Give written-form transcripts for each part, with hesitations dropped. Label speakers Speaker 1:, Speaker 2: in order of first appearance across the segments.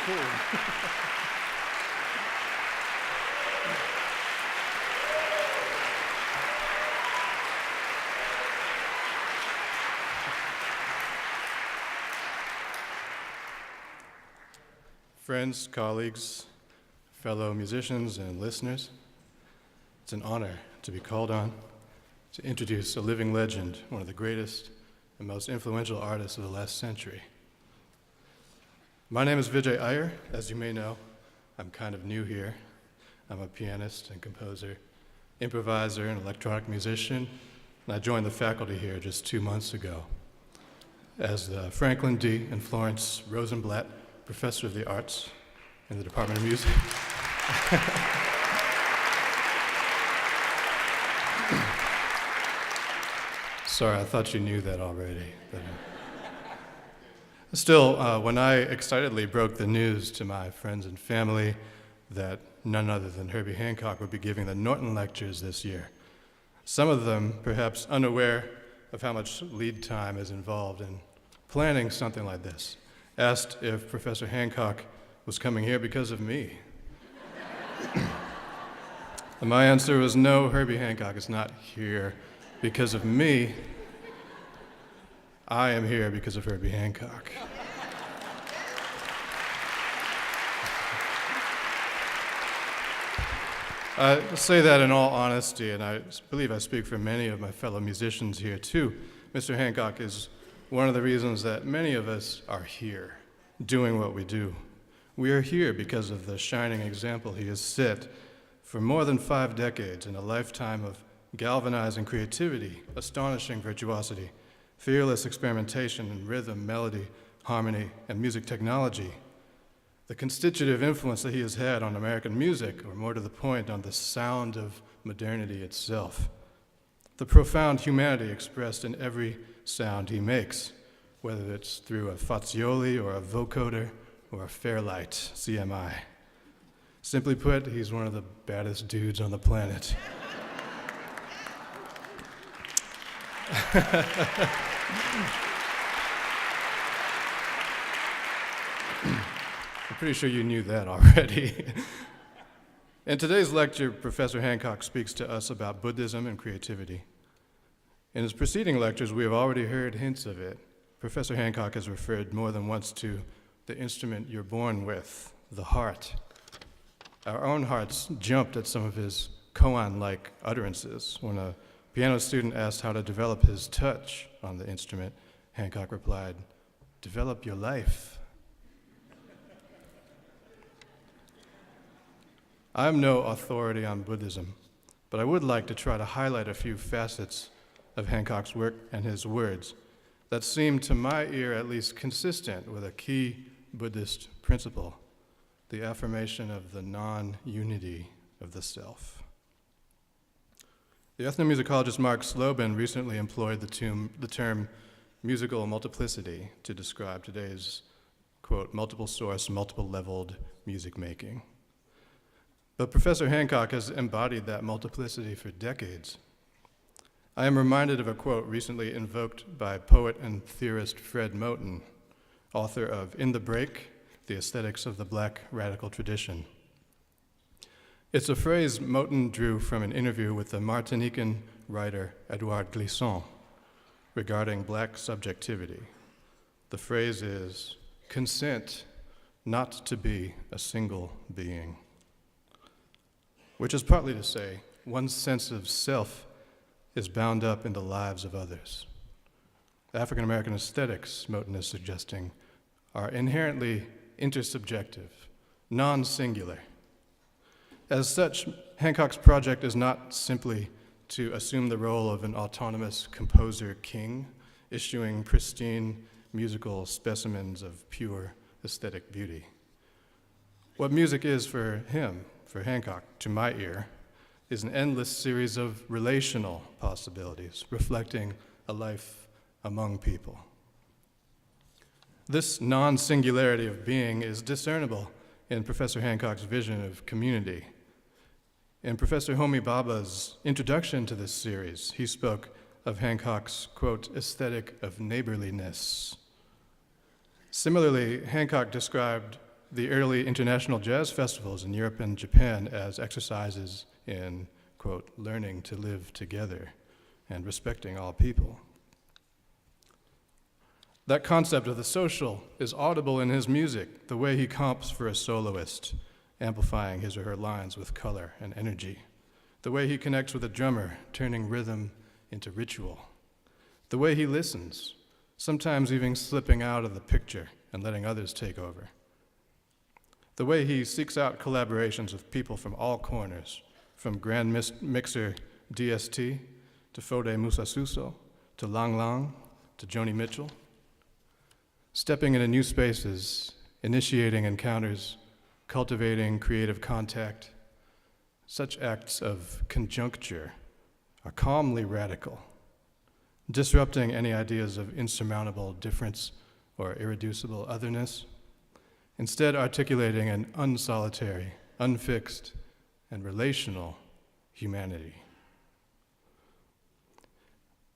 Speaker 1: cool. Friends, colleagues, fellow musicians, and listeners, it's an honor to be called on to introduce a living legend, one of the greatest and most influential artists of the last century. My name is Vijay Iyer. As you may know, I'm kind of new here. I'm a pianist and composer, improviser, and electronic musician, and I joined the faculty here just 2 months ago as the Franklin D. and Florence Rosenblatt Professor of the Arts in the Department of Music. Sorry, I thought you knew that already. But, still, when I excitedly broke the news to my friends and family that none other than Herbie Hancock would be giving the Norton Lectures this year, some of them perhaps unaware of how much lead time is involved in planning something like this, asked if Professor Hancock was coming here because of me. And my answer was no, Herbie Hancock is not here because of me. I am here because of Herbie Hancock. I say that in all honesty, and I believe I speak for many of my fellow musicians here too. Mr. Hancock is one of the reasons that many of us are here, doing what we do. We are here because of the shining example he has set for more than 5 decades in a lifetime of galvanizing creativity, astonishing virtuosity, fearless experimentation in rhythm, melody, harmony, and music technology. The constitutive influence that he has had on American music, or more to the point, on the sound of modernity itself. The profound humanity expressed in every sound he makes, whether it's through a Fazioli or a vocoder or a Fairlight CMI. Simply put, he's one of the baddest dudes on the planet. I'm pretty sure you knew that already. In today's lecture, Professor Hancock speaks to us about Buddhism and creativity. In his preceding lectures, we have already heard hints of it. Professor Hancock has referred more than once to the instrument you're born with, the heart. Our own hearts jumped at some of his koan-like utterances. When a piano student asked how to develop his touch on the instrument, Hancock replied, "Develop your life." I'm no authority on Buddhism, but I would like to try to highlight a few facets of Hancock's work and his words that seem, to my ear at least, consistent with a key Buddhist principle, the affirmation of the non-unity of the self. The ethnomusicologist Mark Slobin recently employed the term musical multiplicity to describe today's, quote, multiple source, multiple leveled music making. But Professor Hancock has embodied that multiplicity for decades. I am reminded of a quote recently invoked by poet and theorist Fred Moten, author of In the Break, The Aesthetics of the Black Radical Tradition. It's a phrase Moten drew from an interview with the Martinican writer Edouard Glissant regarding black subjectivity. The phrase is, consent not to be a single being, which is partly to say one's sense of self is bound up in the lives of others. African American aesthetics, Moten is suggesting, are inherently intersubjective, non-singular. As such, Hancock's project is not simply to assume the role of an autonomous composer king, issuing pristine musical specimens of pure aesthetic beauty. What music is for him, for Hancock, to my ear, is an endless series of relational possibilities, reflecting a life among people. This non-singularity of being is discernible in Professor Hancock's vision of community. In Professor Homi Bhabha's introduction to this series, he spoke of Hancock's, quote, aesthetic of neighborliness. Similarly, Hancock described the early international jazz festivals in Europe and Japan as exercises in, quote, learning to live together and respecting all people. That concept of the social is audible in his music, the way he comps for a soloist, amplifying his or her lines with color and energy, the way he connects with a drummer, turning rhythm into ritual, the way he listens, sometimes even slipping out of the picture and letting others take over, the way he seeks out collaborations with people from all corners, from Grand Mixer DST to Fode Musasuso to Lang Lang to Joni Mitchell, stepping into new spaces, initiating encounters, cultivating creative contact. Such acts of conjuncture are calmly radical, disrupting any ideas of insurmountable difference or irreducible otherness, instead articulating an unsolitary, unfixed, and relational humanity.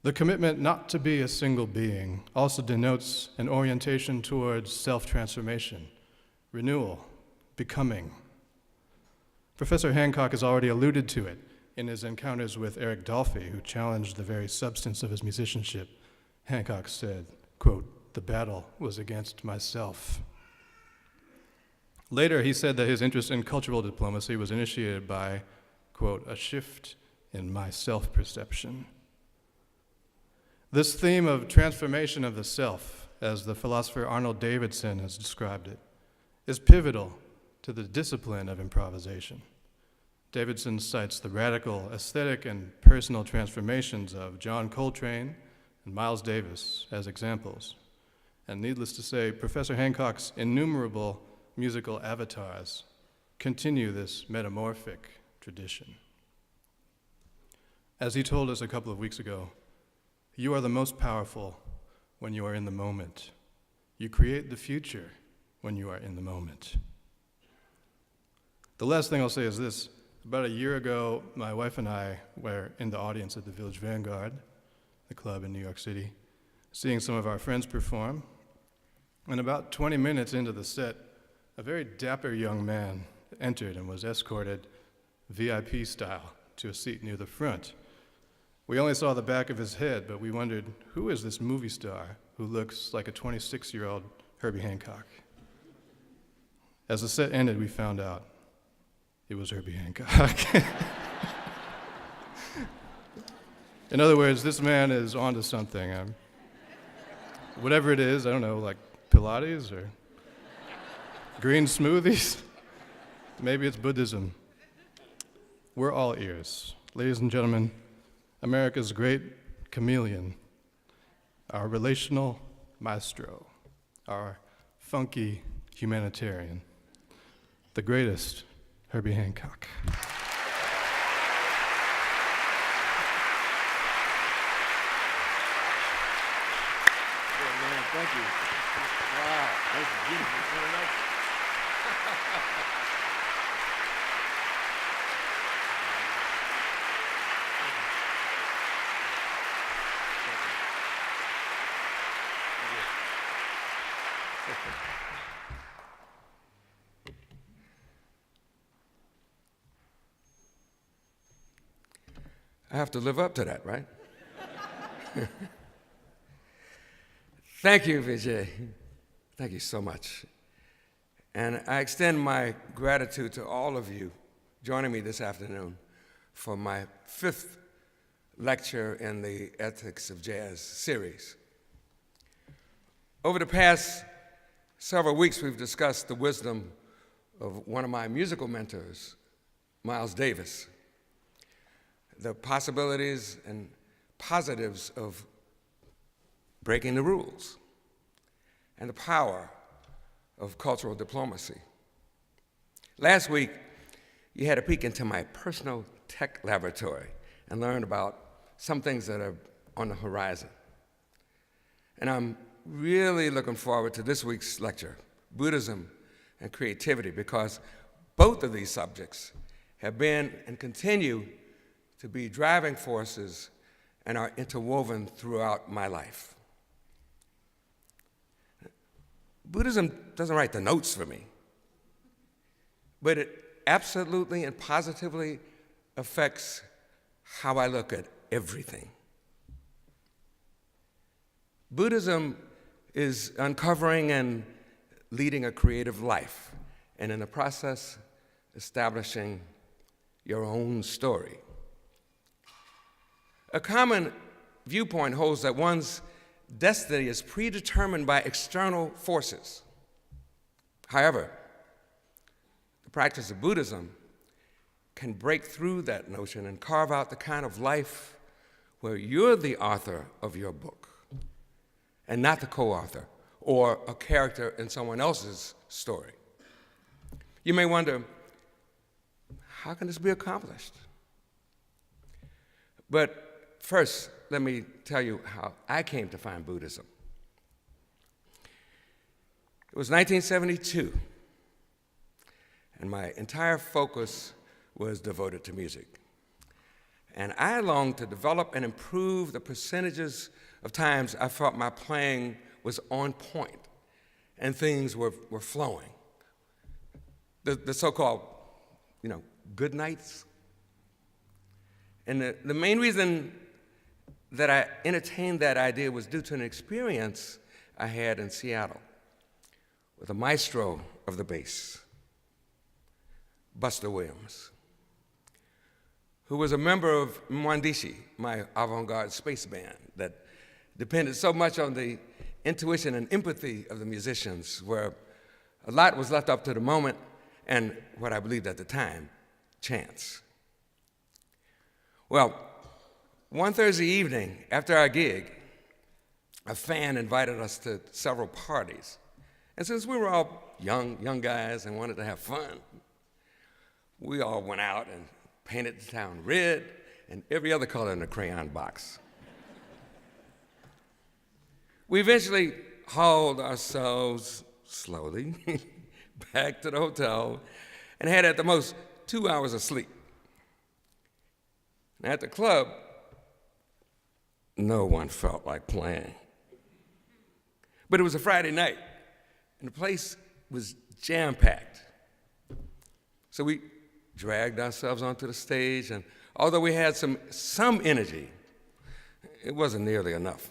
Speaker 1: The commitment not to be a single being also denotes an orientation towards self-transformation, renewal, becoming. Professor Hancock has already alluded to it in his encounters with Eric Dolphy, who challenged the very substance of his musicianship. Hancock said, quote, "The battle was against myself." Later, he said that his interest in cultural diplomacy was initiated by, quote, "a shift in my self-perception." This theme of transformation of the self, as the philosopher Arnold Davidson has described it, is pivotal to the discipline of improvisation. Davidson cites the radical aesthetic and personal transformations of John Coltrane and Miles Davis as examples. And needless to say, Professor Hancock's innumerable musical avatars continue this metamorphic tradition. As he told us a couple of weeks ago, you are the most powerful when you are in the moment. You create the future when you are in the moment. The last thing I'll say is this. About a year ago, my wife and I were in the audience at the Village Vanguard, the club in New York City, seeing some of our friends perform. And about 20 minutes into the set, a very dapper young man entered and was escorted VIP style to a seat near the front. We only saw the back of his head, but we wondered, who is this movie star who looks like a 26-year-old Herbie Hancock? As the set ended, we found out it was Herbie Hancock. In other words, this man is onto something. Whatever it is, I don't know, like Pilates or green smoothies. Maybe it's Buddhism. We're all ears. Ladies and gentlemen, America's great chameleon, our relational maestro, our funky humanitarian, the greatest, Herbie Hancock.
Speaker 2: Thank you. Wow, that's beautiful. Very nice.
Speaker 3: I have to live up to that, right? Thank you, Vijay. Thank you so much. And I extend my gratitude to all of you joining me this afternoon for my 5th lecture in the Ethics of Jazz series. Over the past several weeks, we've discussed the wisdom of one of my musical mentors, Miles Davis, the possibilities and positives of breaking the rules, and the power of cultural diplomacy. Last week, you had a peek into my personal tech laboratory and learned about some things that are on the horizon. And I'm really looking forward to this week's lecture, Buddhism and Creativity, because both of these subjects have been and continue to be driving forces and are interwoven throughout my life. Buddhism doesn't write the notes for me. but it absolutely and positively affects how I look at everything. Buddhism is uncovering and leading a creative life, and in the process, establishing your own story. A common viewpoint holds that one's destiny is predetermined by external forces. However, the practice of Buddhism can break through that notion and carve out the kind of life where you're the author of your book and not the co-author or a character in someone else's story. You may wonder, how can this be accomplished? But first, let me tell you how I came to find Buddhism. It was 1972, and my entire focus was devoted to music. And I longed to develop and improve the percentages of times I felt my playing was on point and things were flowing. The so-called, good nights. And the main reason that I entertained that idea was due to an experience I had in Seattle with a maestro of the bass, Buster Williams, who was a member of Mwandishi, my avant-garde space band that depended so much on the intuition and empathy of the musicians, where a lot was left up to the moment and what I believed at the time, chance. Well, one Thursday evening after our gig, a fan invited us to several parties. And since we were all young guys and wanted to have fun, we all went out and painted the town red and every other color in the crayon box. We eventually hauled ourselves slowly back to the hotel and had at the most 2 hours of sleep. And at the club, no one felt like playing. But it was a Friday night, and the place was jam-packed. So we dragged ourselves onto the stage, and although we had some energy, it wasn't nearly enough.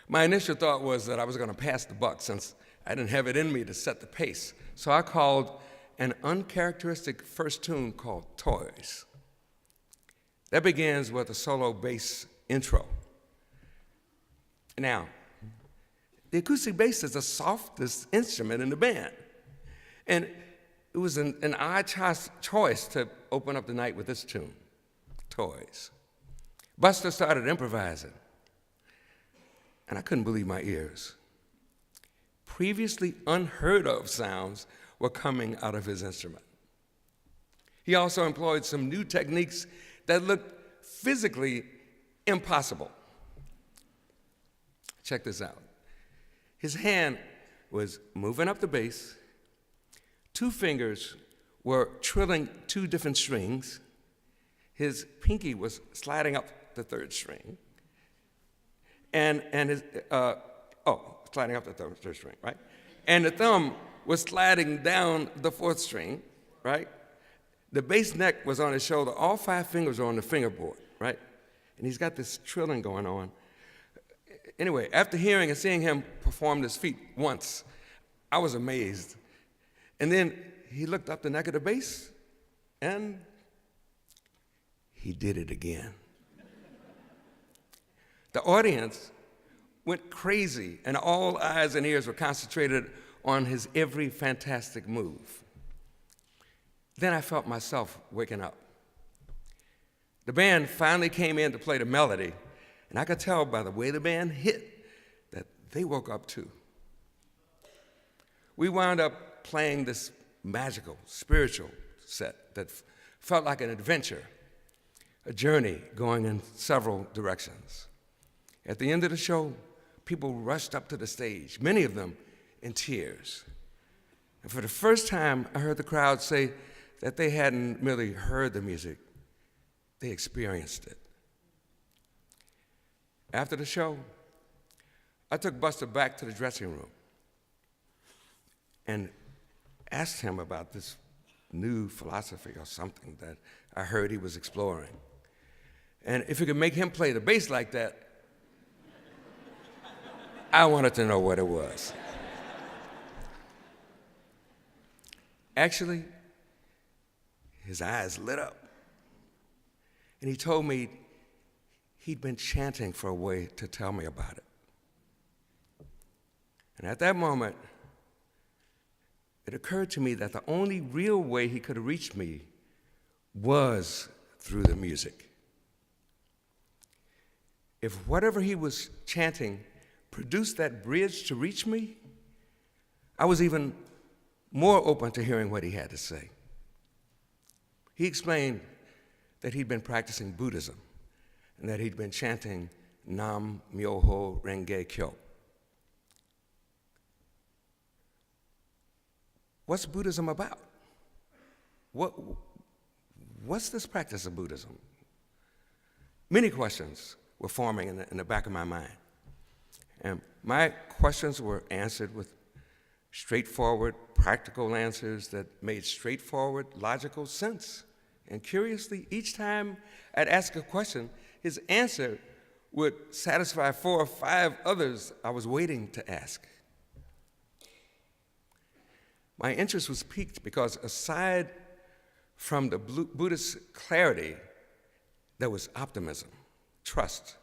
Speaker 3: My initial thought was that I was going to pass the buck since I didn't have it in me to set the pace. So I called an uncharacteristic first tune called Taurus. That begins with a solo bass intro. Now, the acoustic bass is the softest instrument in the band. And it was an odd choice to open up the night with this tune, Toys. Buster started improvising, and I couldn't believe my ears. Previously unheard of sounds were coming out of his instrument. He also employed some new techniques that looked physically impossible. Check this out. His hand was moving up the bass. 2 fingers were trilling 2 different strings. His pinky was sliding up the 3rd string. And his, sliding up the third string, right? And the thumb was sliding down the 4th string, right? The bass neck was on his shoulder. All 5 fingers were on the fingerboard, right? And he's got this trilling going on. Anyway, after hearing and seeing him perform this feat once, I was amazed. And then he looked up the neck of the bass, and he did it again. The audience went crazy, and all eyes and ears were concentrated on his every fantastic move. Then I felt myself waking up. The band finally came in to play the melody, and I could tell by the way the band hit that they woke up too. We wound up playing this magical, spiritual set that felt like an adventure, a journey going in several directions. At the end of the show, people rushed up to the stage, many of them in tears. And for the first time, I heard the crowd say that they hadn't merely heard the music, they experienced it. After the show, I took Buster back to the dressing room. And asked him about this new philosophy or something that I heard he was exploring. And if you could make him play the bass like that, I wanted to know what it was. Actually, his eyes lit up. And he told me he'd been chanting for a way to tell me about it. And at that moment, it occurred to me that the only real way he could have reached me was through the music. If whatever he was chanting produced that bridge to reach me, I was even more open to hearing what he had to say. He explained that he'd been practicing Buddhism and that he'd been chanting Nam Myoho Renge Kyo. What's Buddhism about? What's this practice of Buddhism? Many questions were forming in the back of my mind. And my questions were answered with straightforward, practical answers that made straightforward, logical sense. And curiously, each time I'd ask a question, his answer would satisfy 4 or 5 others I was waiting to ask. My interest was piqued because aside from the Buddhist clarity, there was optimism, trust,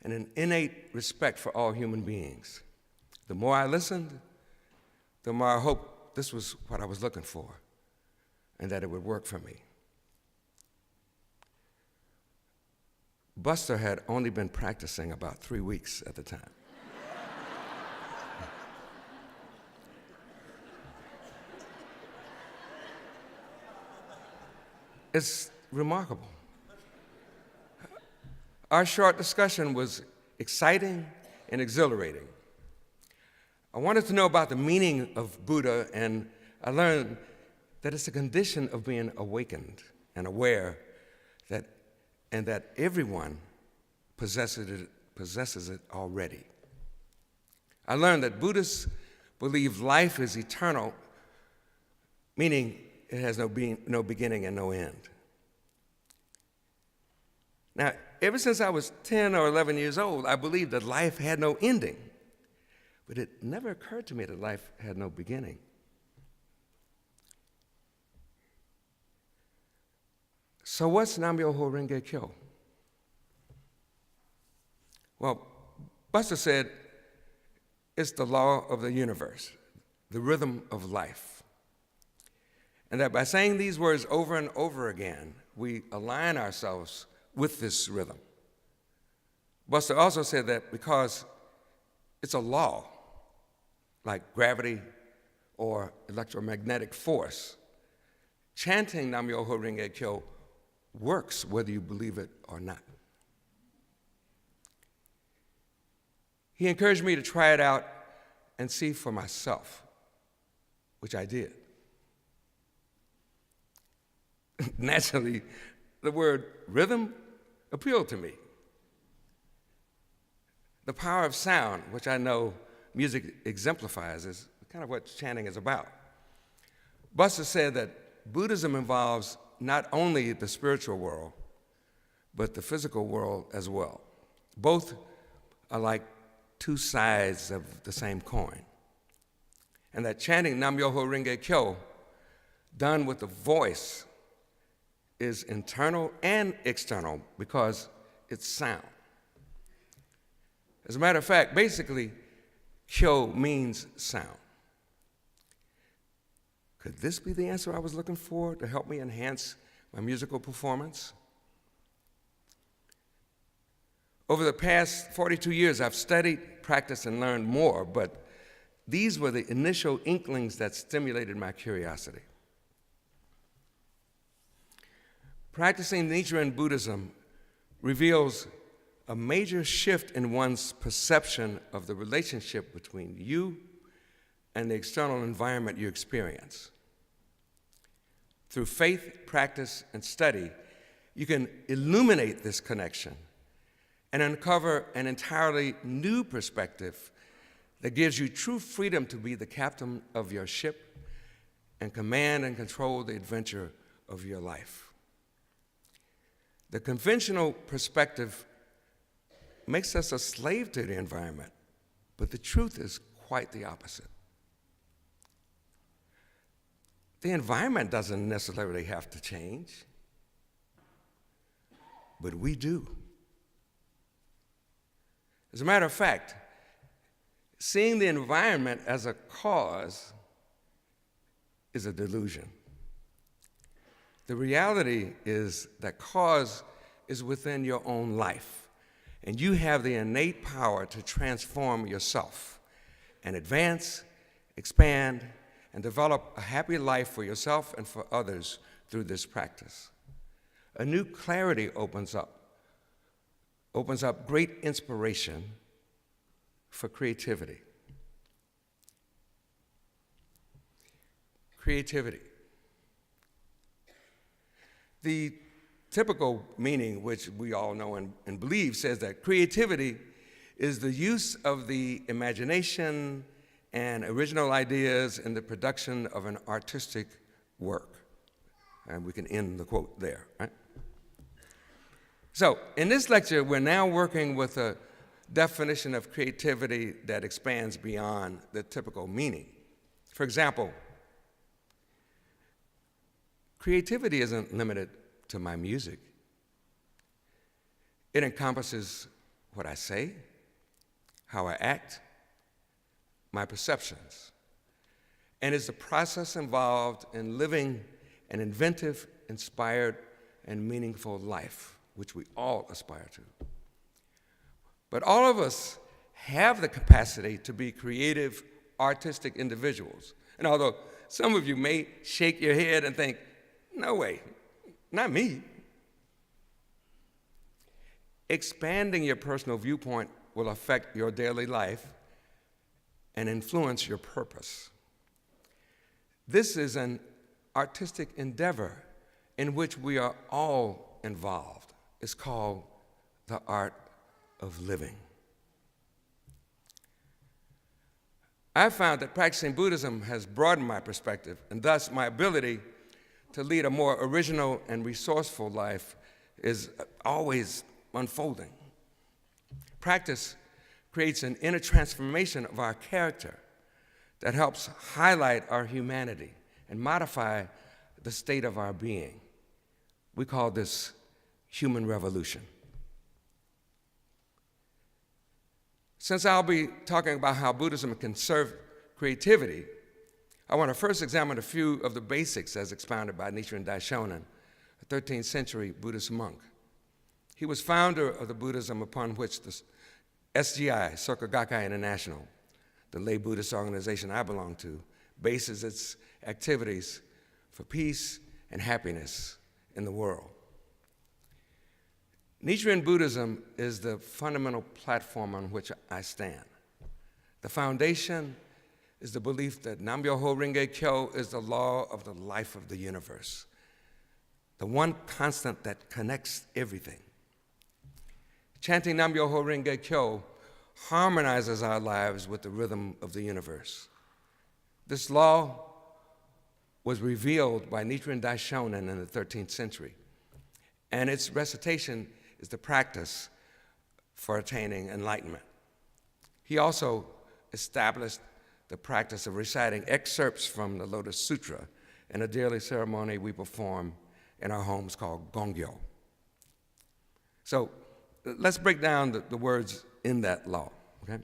Speaker 3: and an innate respect for all human beings. The more I listened, the more I hoped this was what I was looking for and that it would work for me. Buster had only been practicing about 3 weeks at the time. It's remarkable. Our short discussion was exciting and exhilarating. I wanted to know about the meaning of Buddha, and I learned that it's a condition of being awakened and aware that everyone possesses it already. I learned that Buddhists believe life is eternal, meaning it has no beginning and no end. Now, ever since I was 10 or 11 years old, I believed that life had no ending. But it never occurred to me that life had no beginning. So what's Nam-myoho Renge Kyo? Well, Buster said it's the law of the universe, the rhythm of life. And that by saying these words over and over again, we align ourselves with this rhythm. Buster also said that because it's a law, like gravity or electromagnetic force, chanting Nam-myoho Renge Kyo works whether you believe it or not. He encouraged me to try it out and see for myself, which I did. Naturally, the word rhythm appealed to me. The power of sound, which I know music exemplifies, is kind of what chanting is about. Buster said that Buddhism involves not only the spiritual world, but the physical world as well. Both are like 2 sides of the same coin. And that chanting Nam-myoho Renge Kyo, done with the voice, is internal and external because it's sound. As a matter of fact, basically, Kyo means sound. Could this be the answer I was looking for to help me enhance my musical performance? Over the past 42 years, I've studied, practiced, and learned more, but these were the initial inklings that stimulated my curiosity. Practicing Nichiren Buddhism reveals a major shift in one's perception of the relationship between you and the external environment you experience. Through faith, practice, and study, you can illuminate this connection and uncover an entirely new perspective that gives you true freedom to be the captain of your ship and command and control the adventure of your life. The conventional perspective makes us a slave to the environment, but the truth is quite the opposite. The environment doesn't necessarily have to change, but we do. As a matter of fact, seeing the environment as a cause is a delusion. The reality is that cause is within your own life, and you have the innate power to transform yourself and advance, expand, and develop a happy life for yourself and for others through this practice. A new clarity opens up great inspiration for creativity. Creativity. The typical meaning, which we all know and believe, says that creativity is the use of the imagination and original ideas in the production of an artistic work. And we can end the quote there, right? So, in this lecture, we're now working with a definition of creativity that expands beyond the typical meaning. For example, creativity isn't limited to my music. It encompasses what I say, how I act, my perceptions, and is the process involved in living an inventive, inspired, and meaningful life, which we all aspire to. But all of us have the capacity to be creative, artistic individuals. And although some of you may shake your head and think, no way, not me. Expanding your personal viewpoint will affect your daily life and influence your purpose. This is an artistic endeavor in which we are all involved. It's called the art of living. I've found that practicing Buddhism has broadened my perspective, and thus my ability to lead a more original and resourceful life is always unfolding. Practice creates an inner transformation of our character that helps highlight our humanity and modify the state of our being. We call this human revolution. Since I'll be talking about how Buddhism can serve creativity, I want to first examine a few of the basics as expounded by Nichiren Daishonin, a 13th century Buddhist monk. He was founder of the Buddhism upon which the SGI, Soka Gakkai International, the lay Buddhist organization I belong to, bases its activities for peace and happiness in the world. Nichiren Buddhism is the fundamental platform on which I stand. The foundation is the belief that Nam-myoho Renge Kyo is the law of the life of the universe, the one constant that connects everything. Chanting Nam-myoho Renge Kyo harmonizes our lives with the rhythm of the universe. This law was revealed by Nichiren Daishonin in the 13th century, and its recitation is the practice for attaining enlightenment. He also established the practice of reciting excerpts from the Lotus Sutra in a daily ceremony we perform in our homes called Gongyo. So let's break down the words in that law, okay?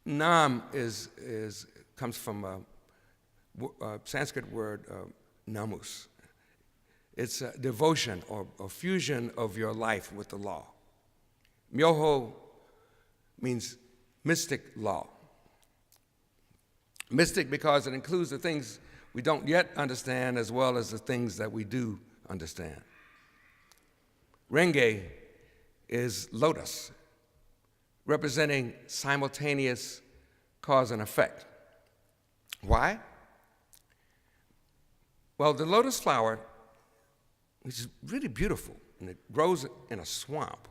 Speaker 3: Nam comes from a Sanskrit word, namus. It's a devotion or fusion of your life with the law. Myoho means mystic law. Mystic because it includes the things we don't yet understand as well as the things that we do understand. Renge is lotus, representing simultaneous cause and effect. Why? Well, the lotus flower, which is really beautiful, and it grows in a swamp,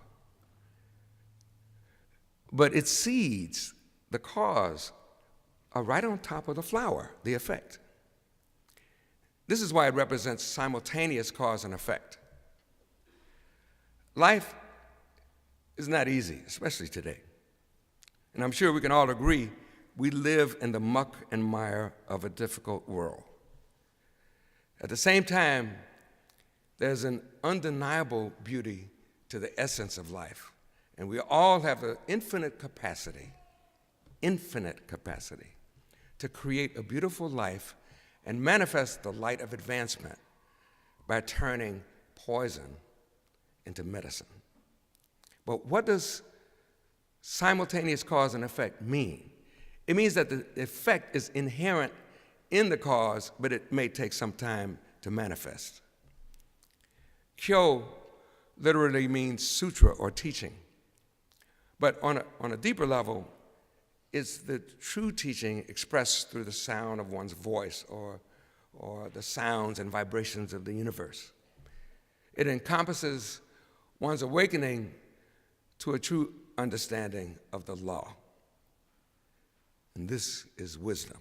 Speaker 3: but its seeds, the cause, are right on top of the flower, the effect. This is why it represents simultaneous cause and effect. Life is not easy, especially today. And I'm sure we can all agree we live in the muck and mire of a difficult world. At the same time, there's an undeniable beauty to the essence of life, and we all have an infinite capacity to create a beautiful life and manifest the light of advancement by turning poison into medicine. But what does simultaneous cause and effect mean? It means that the effect is inherent in the cause, but it may take some time to manifest. Kyo literally means sutra or teaching. But on a deeper level, it's the true teaching expressed through the sound of one's voice or the sounds and vibrations of the universe. It encompasses one's awakening to a true understanding of the law. And this is wisdom.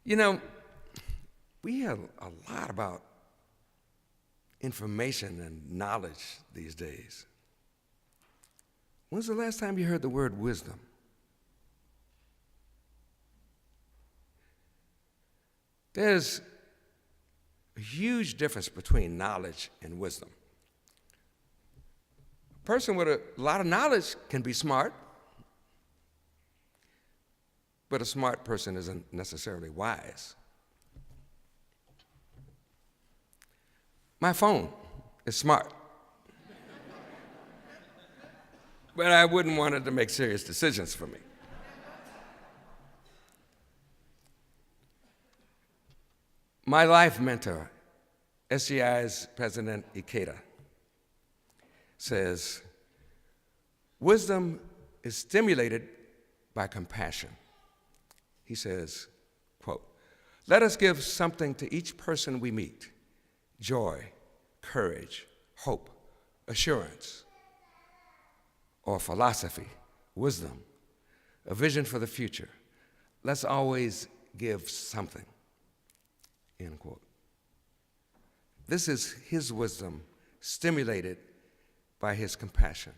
Speaker 3: You know, we hear a lot about information and knowledge these days. When's the last time you heard the word wisdom? There's a huge difference between knowledge and wisdom. A person with a lot of knowledge can be smart, but a smart person isn't necessarily wise. My phone is smart, but I wouldn't want it to make serious decisions for me. My life mentor, SGI's President Ikeda, says, wisdom is stimulated by compassion. He says, quote, let us give something to each person we meet: joy, courage, hope, assurance, or philosophy, wisdom, a vision for the future. Let's always give something, end quote. This is his wisdom stimulated by his compassion.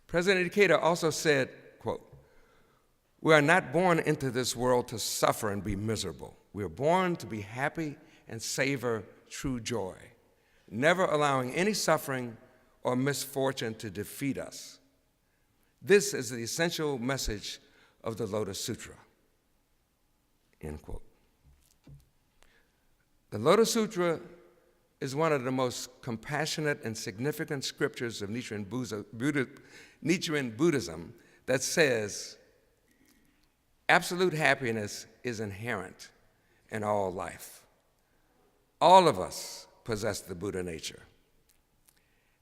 Speaker 3: President Ikeda also said, quote, we are not born into this world to suffer and be miserable. We are born to be happy and savor true joy, never allowing any suffering or misfortune to defeat us. This is the essential message of the Lotus Sutra, end quote. The Lotus Sutra is one of the most compassionate and significant scriptures of Nichiren Buddhism that says absolute happiness is inherent in all life. All of us possess the Buddha nature,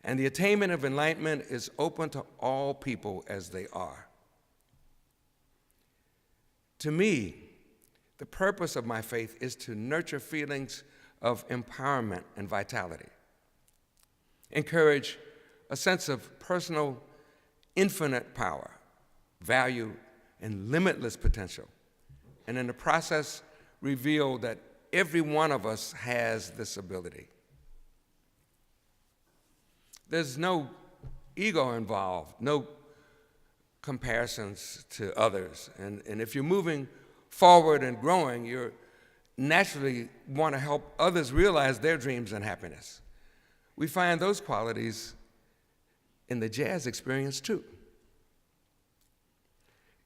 Speaker 3: and the attainment of enlightenment is open to all people as they are. To me, the purpose of my faith is to nurture feelings of empowerment and vitality, encourage a sense of personal infinite power, value, and limitless potential, and in the process reveal that every one of us has this ability. There's no ego involved, no comparisons to others, and if you're moving forward and growing, you naturally want to help others realize their dreams and happiness. We find those qualities in the jazz experience too.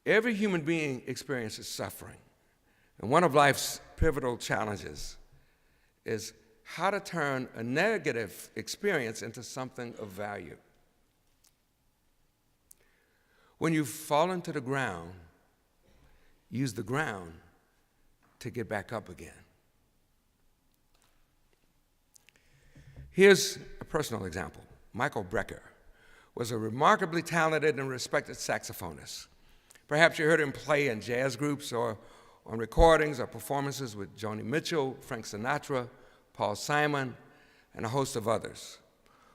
Speaker 3: Every human being experiences suffering, and one of life's pivotal challenges is how to turn a negative experience into something of value. When you've fallen to the ground, use the ground to get back up again. Here's a personal example. Michael Brecker was a remarkably talented and respected saxophonist. Perhaps you heard him play in jazz groups or on recordings or performances with Joni Mitchell, Frank Sinatra, Paul Simon, and a host of others,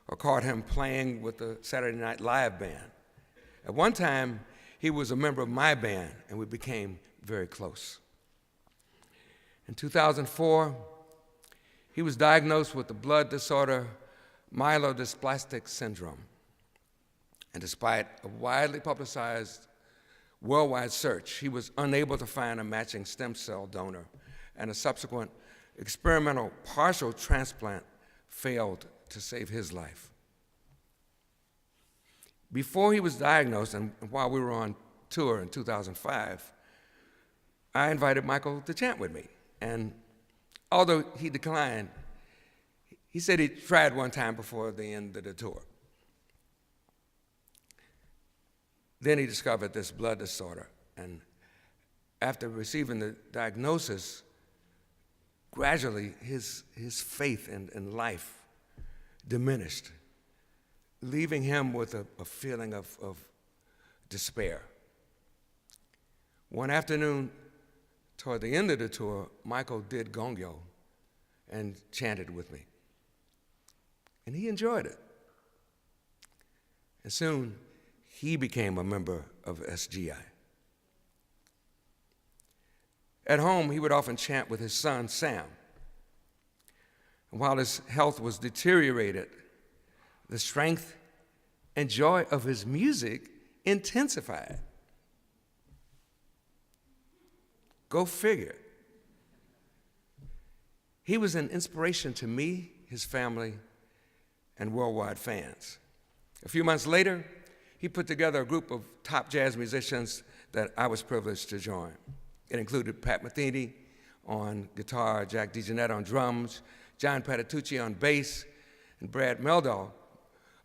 Speaker 3: or caught him playing with the Saturday Night Live band. At one time, he was a member of my band, and we became very close. In 2004, he was diagnosed with the blood disorder myelodysplastic syndrome. And despite a widely publicized worldwide search, he was unable to find a matching stem cell donor, and a subsequent experimental partial transplant failed to save his life. Before he was diagnosed, and while we were on tour in 2005, I invited Michael to chant with me. And although he declined, he said he tried one time before the end of the tour. Then he discovered this blood disorder, and after receiving the diagnosis, gradually his faith in life diminished, leaving him with a feeling of despair. One afternoon, toward the end of the tour, Michael did gongyo and chanted with me. And he enjoyed it. And soon, he became a member of SGI. At home, he would often chant with his son, Sam. And while his health was deteriorated, the strength and joy of his music intensified. Go figure. He was an inspiration to me, his family, and worldwide fans. A few months later, he put together a group of top jazz musicians that I was privileged to join. It included Pat Metheny on guitar, Jack DeJohnette on drums, John Patitucci on bass, and Brad Meldau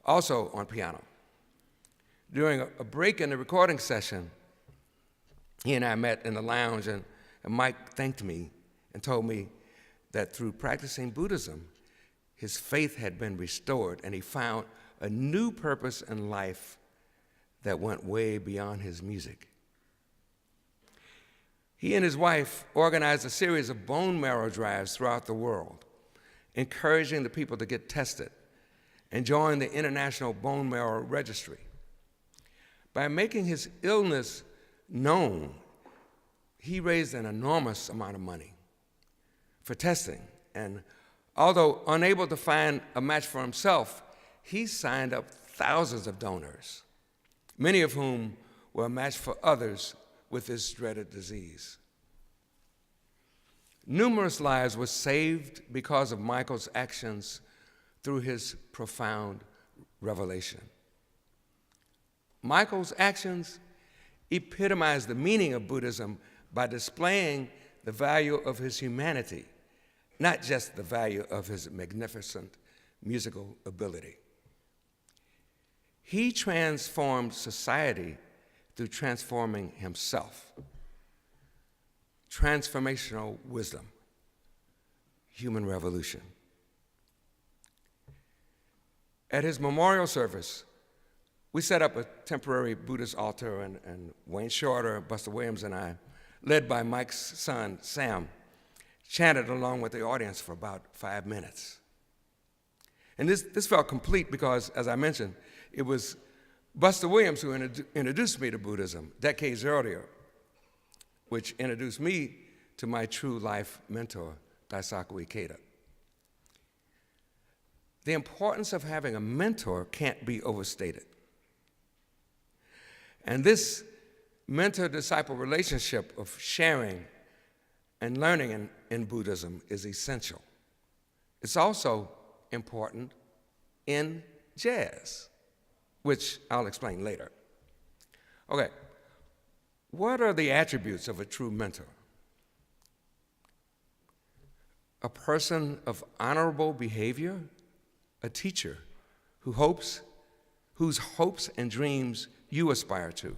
Speaker 3: also on piano. During a break in the recording session, he and I met in the lounge, and Mike thanked me and told me that through practicing Buddhism, his faith had been restored, and he found a new purpose in life that went way beyond his music. He and his wife organized a series of bone marrow drives throughout the world, encouraging the people to get tested and join the International Bone Marrow Registry. By making his illness known, he raised an enormous amount of money for testing, and although unable to find a match for himself, he signed up thousands of donors, many of whom were a match for others with this dreaded disease. Numerous lives were saved because of Michael's actions through his profound revelation. Michael's actions epitomize the meaning of Buddhism by displaying the value of his humanity, not just the value of his magnificent musical ability. He transformed society through transforming himself. Transformational wisdom, human revolution. At his memorial service, we set up a temporary Buddhist altar, and Wayne Shorter, Buster Williams, and I, led by Mike's son, Sam, chanted along with the audience for about 5 minutes. And this felt complete because, as I mentioned, it was Buster Williams who introduced me to Buddhism decades earlier, which introduced me to my true life mentor, Daisaku Ikeda. The importance of having a mentor can't be overstated. And this mentor-disciple relationship of sharing and learning in Buddhism is essential. It's also important in jazz, which I'll explain later. Okay, what are the attributes of a true mentor? A person of honorable behavior, a teacher whose hopes and dreams you aspire to.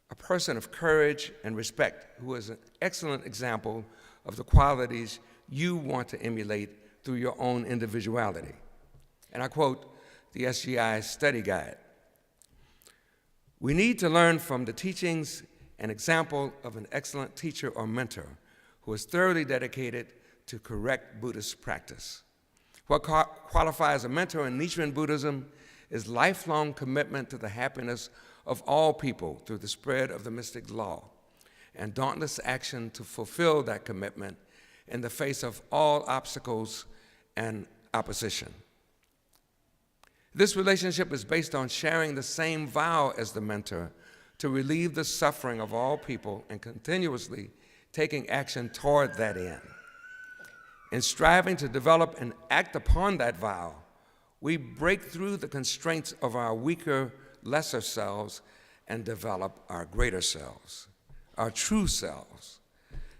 Speaker 3: A person of courage and respect who is an excellent example of the qualities you want to emulate through your own individuality. And I quote the SGI study guide. We need to learn from the teachings and example of an excellent teacher or mentor who is thoroughly dedicated to correct Buddhist practice. What qualifies a mentor in Nichiren Buddhism is lifelong commitment to the happiness of all people through the spread of the mystic law, and dauntless action to fulfill that commitment in the face of all obstacles and opposition. This relationship is based on sharing the same vow as the mentor to relieve the suffering of all people and continuously taking action toward that end. In striving to develop and act upon that vow, we break through the constraints of our weaker, lesser selves and develop our greater selves, our true selves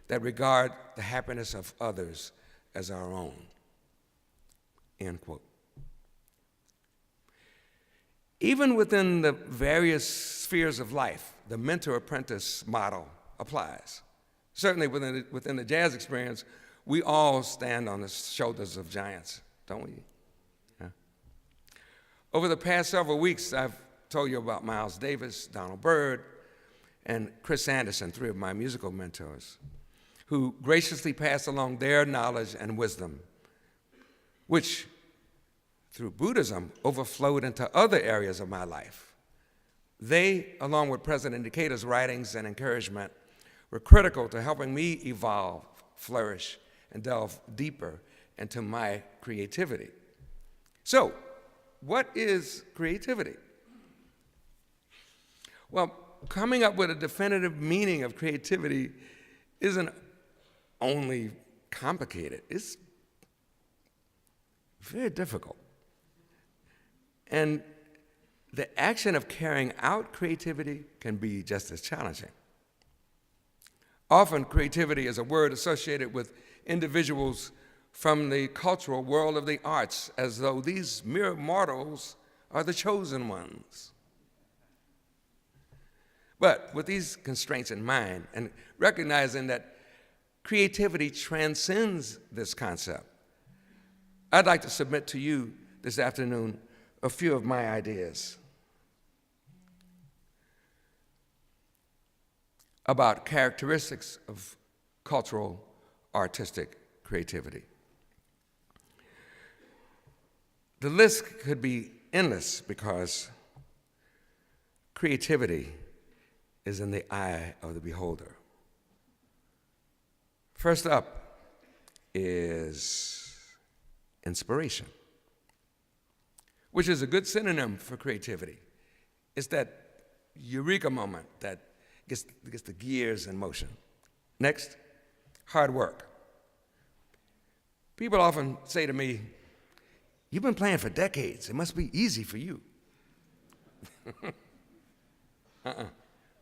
Speaker 3: that regard the happiness of others as our own. End quote. Even within the various spheres of life, the mentor-apprentice model applies. Certainly within the jazz experience, we all stand on the shoulders of giants, don't we? Yeah. Over the past several weeks, I've told you about Miles Davis, Donald Byrd, and Chris Anderson, three of my musical mentors, who graciously passed along their knowledge and wisdom, which, through Buddhism, overflowed into other areas of my life. They, along with President Decatur's writings and encouragement, were critical to helping me evolve, flourish, and delve deeper into my creativity. So, what is creativity? Well, coming up with a definitive meaning of creativity isn't only complicated, it's very difficult. And the action of carrying out creativity can be just as challenging. Often, creativity is a word associated with individuals from the cultural world of the arts, as though these mere mortals are the chosen ones. But with these constraints in mind, and recognizing that creativity transcends this concept, I'd like to submit to you this afternoon a few of my ideas about characteristics of cultural artistic creativity. The list could be endless because creativity is in the eye of the beholder. First up is inspiration, which is a good synonym for creativity. It's that eureka moment that gets the gears in motion. Next, hard work. People often say to me, "You've been playing for decades. It must be easy for you."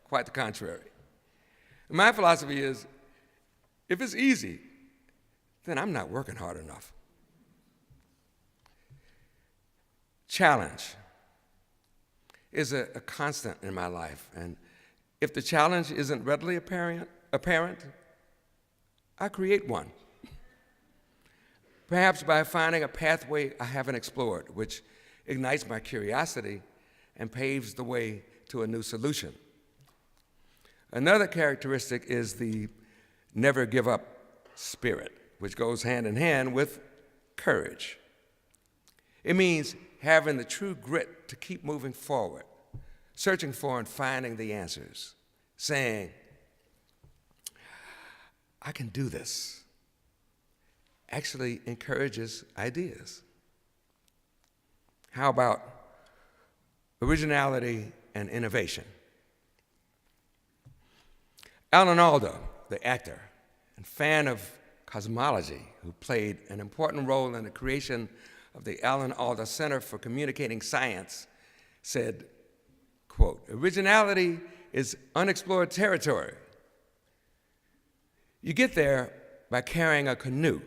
Speaker 3: Quite the contrary. My philosophy is, if it's easy, then I'm not working hard enough. Challenge is a constant in my life, and if the challenge isn't readily apparent, I create one. Perhaps by finding a pathway I haven't explored, which ignites my curiosity and paves the way to a new solution. Another characteristic is the never give up spirit, which goes hand in hand with courage. It means having the true grit to keep moving forward, searching for and finding the answers, saying, "I can do this," actually encourages ideas. How about originality and innovation? Alda, the actor and fan of cosmology, who played an important role in the creation of the Alda Center for Communicating Science, said, quote, "Originality is unexplored territory. You get there by carrying a canoe.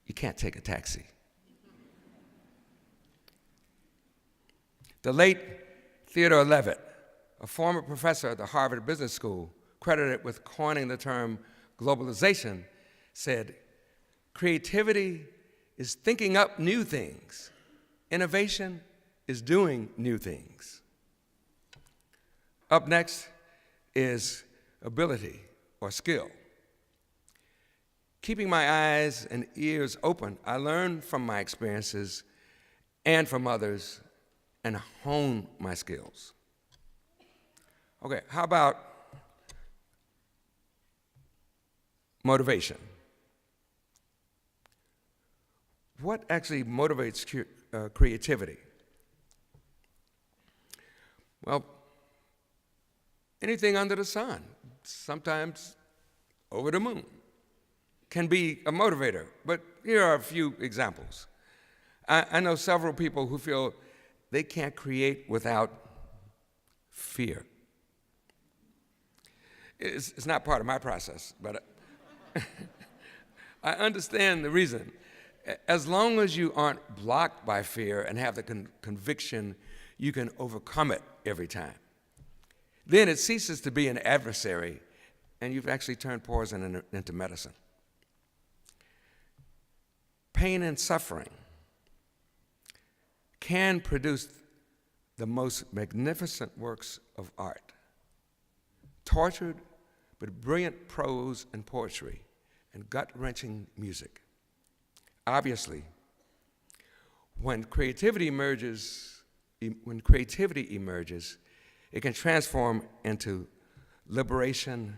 Speaker 3: You can't take a taxi." The late Theodore Levitt, a former professor at the Harvard Business School, credited with coining the term globalization, said, "Creativity is thinking up new things. Innovation is doing new things." Up next is ability or skill. Keeping my eyes and ears open, I learn from my experiences and from others and hone my skills. Okay, how about motivation? What actually motivates creativity? Well, anything under the sun, sometimes over the moon, can be a motivator. But here are a few examples. I know several people who feel they can't create without fear. It's not part of my process, but I understand the reason. As long as you aren't blocked by fear and have the conviction you can overcome it every time, then it ceases to be an adversary, and you've actually turned poison into medicine. Pain and suffering can produce the most magnificent works of art. Tortured but brilliant prose and poetry and gut-wrenching music. Obviously, when creativity emerges, it can transform into liberation.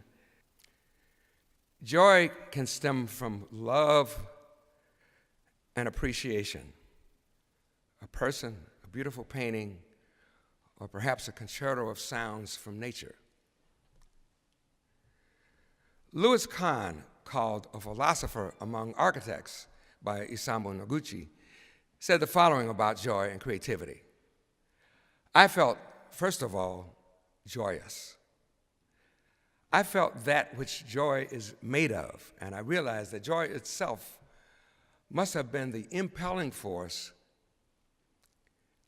Speaker 3: Joy can stem from love and appreciation. A person, a beautiful painting, or perhaps a concerto of sounds from nature. Louis Kahn, called a philosopher among architects by Isamu Noguchi, said the following about joy and creativity. I felt, first of all, joyous. I felt that which joy is made of, and I realized that joy itself must have been the impelling force,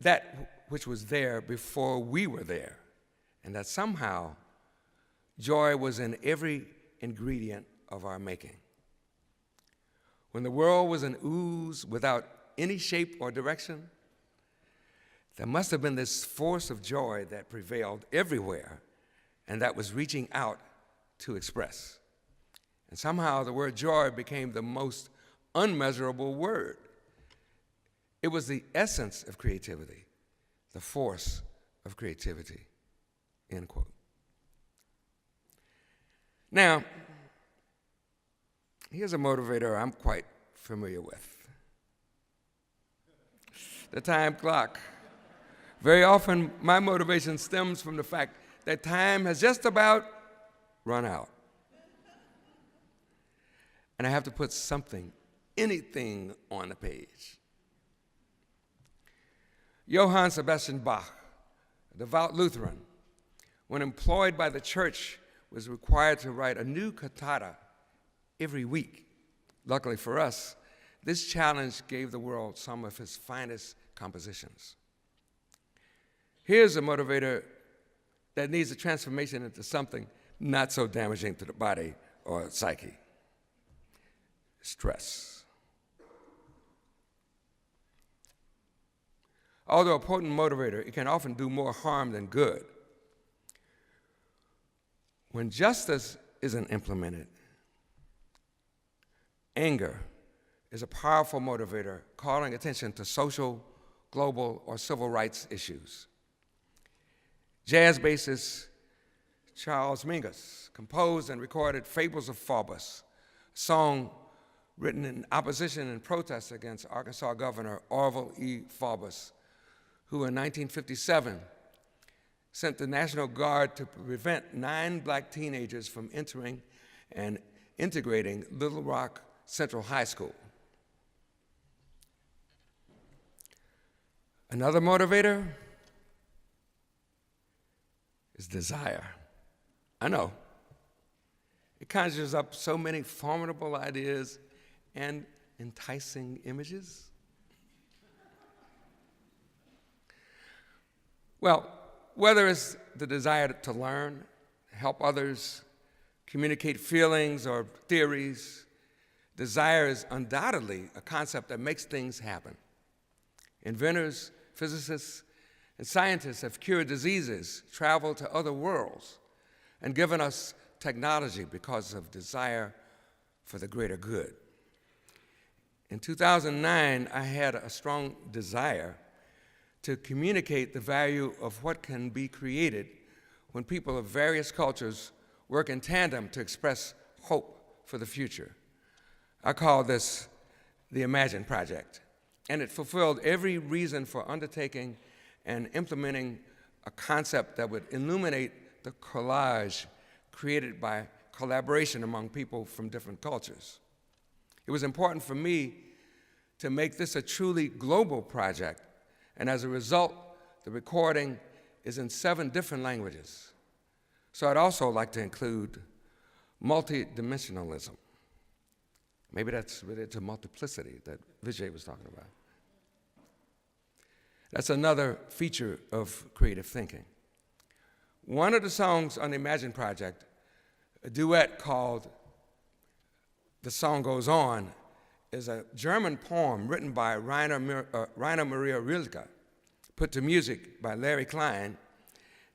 Speaker 3: that which was there before we were there, and that somehow joy was in every ingredient of our making. When the world was an ooze without any shape or direction, there must have been this force of joy that prevailed everywhere and that was reaching out to express. And somehow the word joy became the most unmeasurable word. It was the essence of creativity, the force of creativity, end quote. Now, here's a motivator I'm quite familiar with. The time clock. Very often, my motivation stems from the fact that time has just about run out. And I have to put something, anything on the page. Johann Sebastian Bach, a devout Lutheran, when employed by the church, was required to write a new cantata every week. Luckily for us, this challenge gave the world some of his finest compositions. Here's a motivator that needs a transformation into something not so damaging to the body or psyche. Stress. Although a potent motivator, it can often do more harm than good. When justice isn't implemented, anger is a powerful motivator calling attention to social, global, or civil rights issues. Jazz bassist Charles Mingus composed and recorded Fables of Faubus, a song written in opposition and protest against Arkansas Governor Orville E. Faubus, who in 1957 sent the National Guard to prevent 9 black teenagers from entering and integrating Little Rock Central High School. Another motivator is desire. I know. It conjures up so many formidable ideas and enticing images. Well, whether it's the desire to learn, help others, communicate feelings or theories, desire is undoubtedly a concept that makes things happen. Inventors, physicists, and scientists have cured diseases, traveled to other worlds, and given us technology because of desire for the greater good. In 2009, I had a strong desire to communicate the value of what can be created when people of various cultures work in tandem to express hope for the future. I call this the Imagine Project, and it fulfilled every reason for undertaking and implementing a concept that would illuminate the collage created by collaboration among people from different cultures. It was important for me to make this a truly global project, and as a result, the recording is in 7 different languages. So I'd also like to include multidimensionalism. Maybe that's related to multiplicity that Vijay was talking about. That's another feature of creative thinking. One of the songs on the Imagine Project, a duet called The Song Goes On, is a German poem written by Rainer Maria Rilke, put to music by Larry Klein,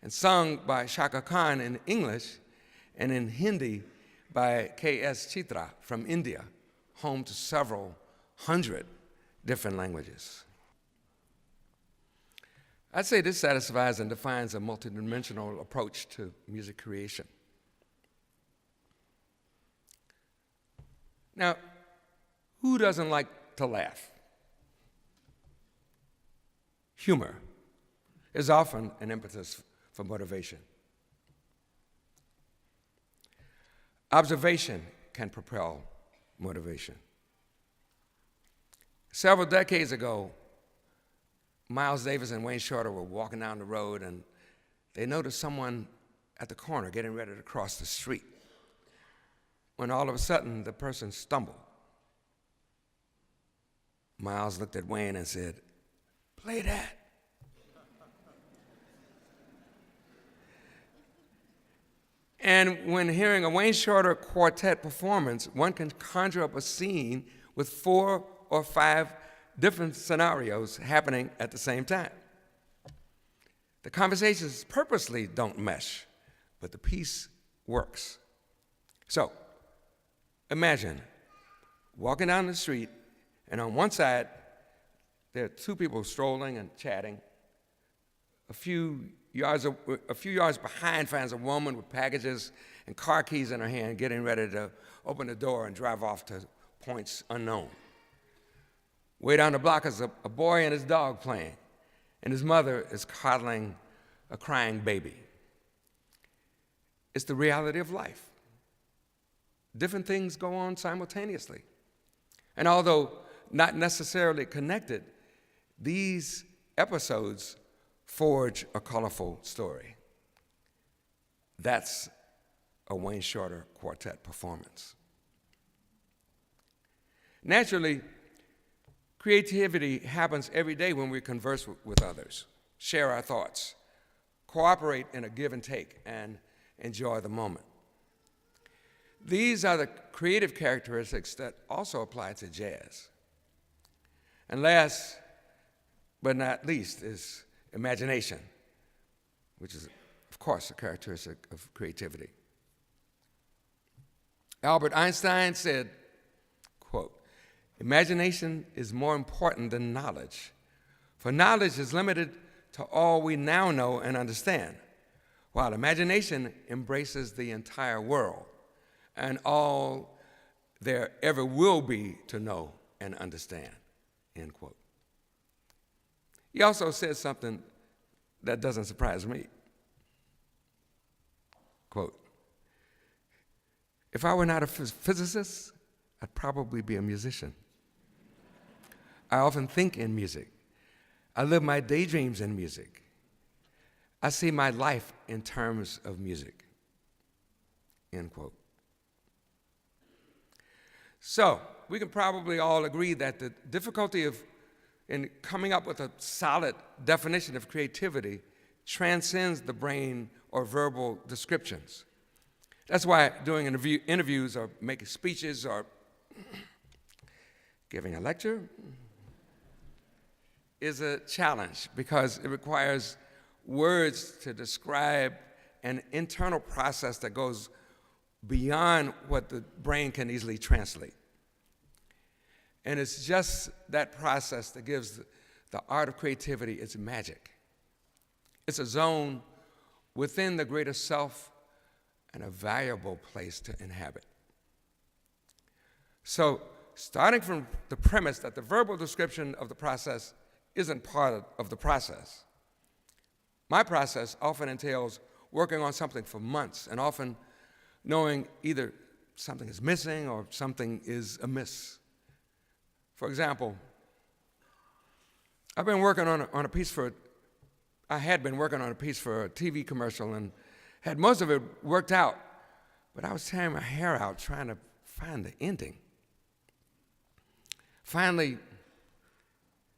Speaker 3: and sung by Shaka Khan in English and in Hindi by K.S. Chitra from India, home to several hundred different languages. I'd say this satisfies and defines a multidimensional approach to music creation. Now, who doesn't like to laugh? Humor is often an impetus for motivation. Observation can propel motivation. Several decades ago, Miles Davis and Wayne Shorter were walking down the road, and they noticed someone at the corner getting ready to cross the street, when all of a sudden the person stumbled. Miles looked at Wayne and said, "Play that." And when hearing a Wayne Shorter quartet performance, one can conjure up a scene with 4 or 5 different scenarios happening at the same time. The conversations purposely don't mesh, but the piece works. So, imagine walking down the street, and on one side, there are 2 people strolling and chatting. A few yards behind finds a woman with packages and car keys in her hand, getting ready to open the door and drive off to points unknown. Way down the block is a boy and his dog playing, and his mother is coddling a crying baby. It's the reality of life. Different things go on simultaneously. And although not necessarily connected, these episodes forge a colorful story. That's a Wayne Shorter quartet performance. Naturally, creativity happens every day when we converse with others, share our thoughts, cooperate in a give and take, and enjoy the moment. These are the creative characteristics that also apply to jazz. And last but not least is imagination, which is, of course, a characteristic of creativity. Albert Einstein said, quote, "Imagination is more important than knowledge, for knowledge is limited to all we now know and understand, while imagination embraces the entire world and all there ever will be to know and understand," end quote. He also said something that doesn't surprise me. Quote, "If I were not a physicist, I'd probably be a musician. I often think in music. I live my daydreams in music. I see my life in terms of music," end quote. So, we can probably all agree that the difficulty in coming up with a solid definition of creativity transcends the brain or verbal descriptions. That's why doing interviews or making speeches or giving a lecture is a challenge, because it requires words to describe an internal process that goes beyond what the brain can easily translate. And it's just that process that gives the art of creativity is magic. It's a zone within the greater self and a valuable place to inhabit. So, starting from the premise that the verbal description of the process isn't part of the process, my process often entails working on something for months and often knowing either something is missing or something is amiss. For example, I had been working on a piece for a TV commercial and had most of it worked out, but I was tearing my hair out trying to find the ending. Finally,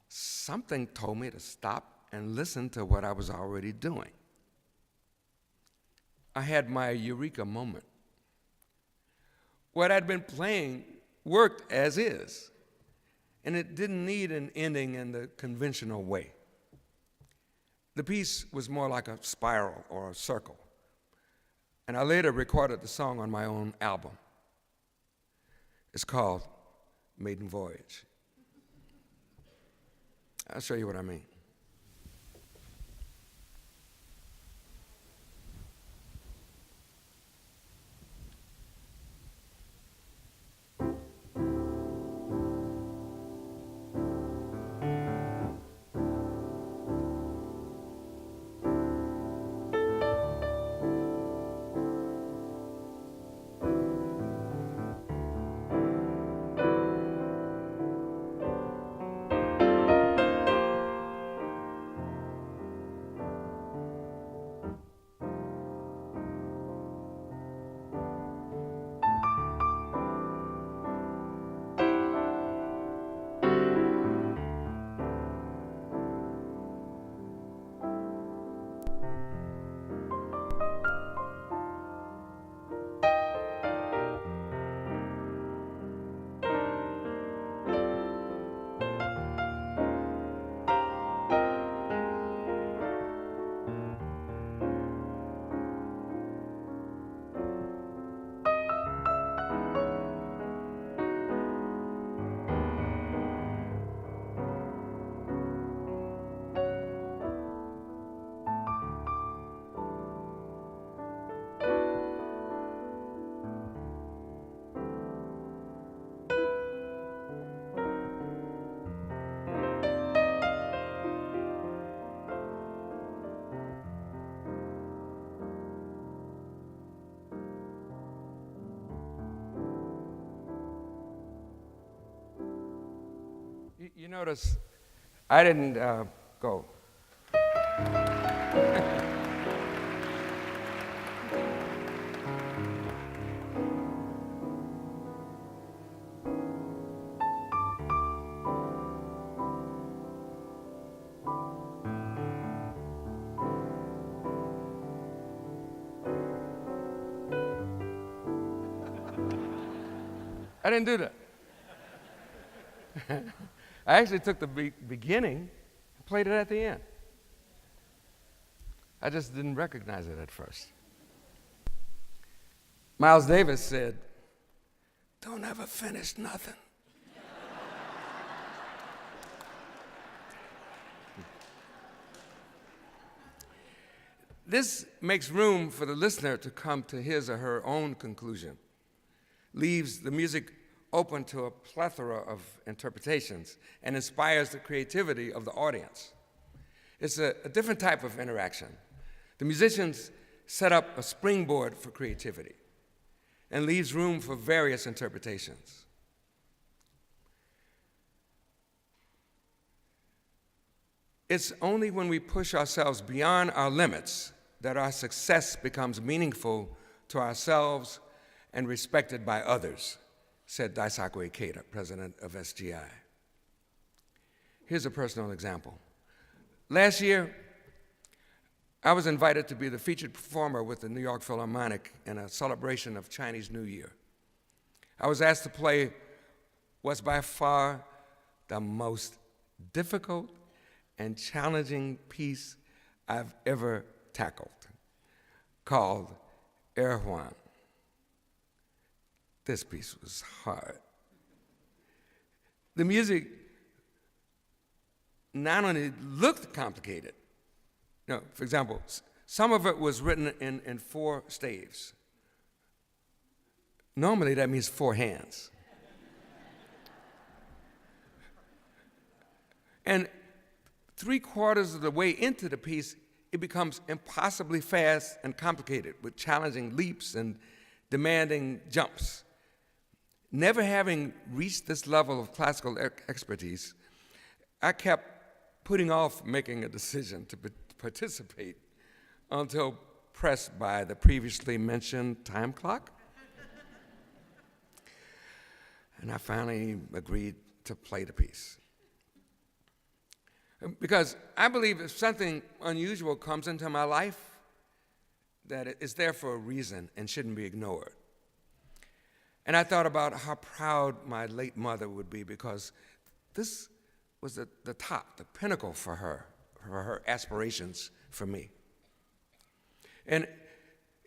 Speaker 3: something told me to stop and listen to what I was already doing. I had my eureka moment. What I'd been playing worked as is, and it didn't need an ending in the conventional way. The piece was more like a spiral or a circle, and I later recorded the song on my own album. It's called Maiden Voyage. I'll show you what I mean. You notice I didn't go. I didn't do that. I actually took the beginning and played it at the end. I just didn't recognize it at first. Miles Davis said, "Don't ever finish nothing." This makes room for the listener to come to his or her own conclusion, leaves the music open to a plethora of interpretations, and inspires the creativity of the audience. It's a different type of interaction. The musicians set up a springboard for creativity and leaves room for various interpretations. It's only when we push ourselves beyond our limits that our success becomes meaningful to ourselves and respected by others, said Daisaku Ikeda, president of SGI. Here's a personal example. Last year, I was invited to be the featured performer with the New York Philharmonic in a celebration of Chinese New Year. I was asked to play what's by far the most difficult and challenging piece I've ever tackled, called Erewhon. This piece was hard. The music not only looked complicated, for example, some of it was written in 4 staves. Normally that means 4 hands. And 3/4 of the way into the piece, it becomes impossibly fast and complicated with challenging leaps and demanding jumps. Never having reached this level of classical expertise, I kept putting off making a decision to participate until pressed by the previously mentioned time clock. And I finally agreed to play the piece. Because I believe if something unusual comes into my life, that it's there for a reason and shouldn't be ignored. And I thought about how proud my late mother would be, because this was the top, the pinnacle for her aspirations for me. And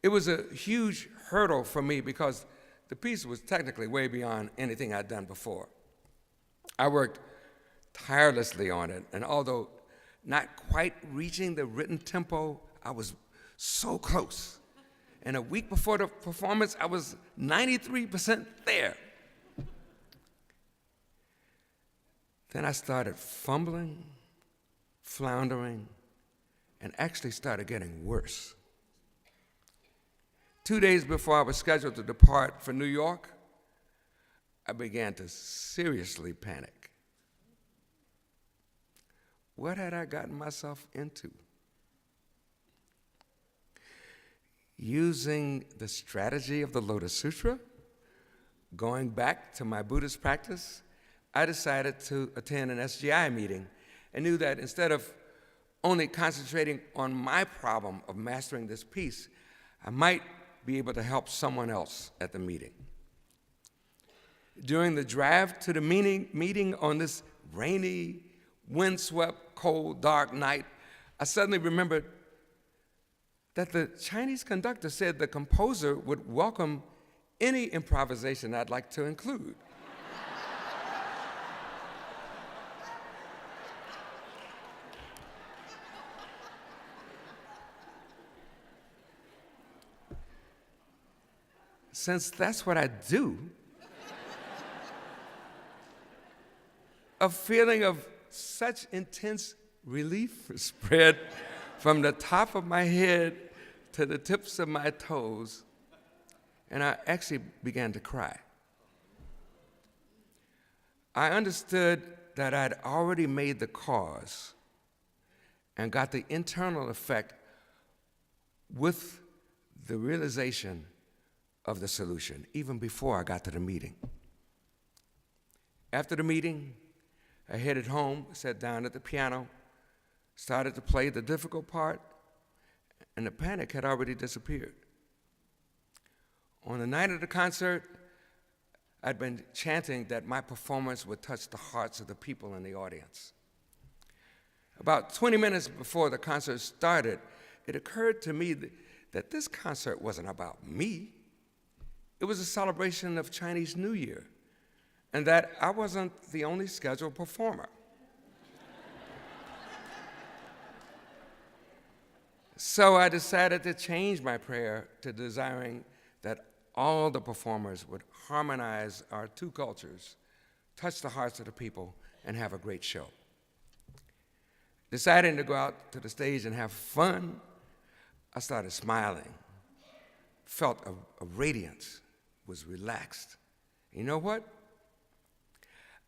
Speaker 3: it was a huge hurdle for me because the piece was technically way beyond anything I'd done before. I worked tirelessly on it, and although not quite reaching the written tempo, I was so close. And a week before the performance, I was 93% there. Then I started fumbling, floundering, and actually started getting worse. 2 days before I was scheduled to depart for New York, I began to seriously panic. What had I gotten myself into? Using the strategy of the Lotus Sutra, going back to my Buddhist practice, I decided to attend an SGI meeting and knew that instead of only concentrating on my problem of mastering this piece, I might be able to help someone else at the meeting. During the drive to the meeting on this rainy, windswept, cold, dark night, I suddenly remembered that the Chinese conductor said the composer would welcome any improvisation I'd like to include. Since that's what I do, a feeling of such intense relief spread from the top of my head to the tips of my toes, and I actually began to cry. I understood that I'd already made the cause and got the internal effect with the realization of the solution, even before I got to the meeting. After the meeting, I headed home, sat down at the piano, started to play the difficult part, and the panic had already disappeared. On the night of the concert, I'd been chanting that my performance would touch the hearts of the people in the audience. About 20 minutes before the concert started, it occurred to me that this concert wasn't about me. It was a celebration of Chinese New Year, and that I wasn't the only scheduled performer. So I decided to change my prayer to desiring that all the performers would harmonize our two cultures, touch the hearts of the people, and have a great show. Deciding to go out to the stage and have fun, I started smiling, felt a radiance, was relaxed. You know what?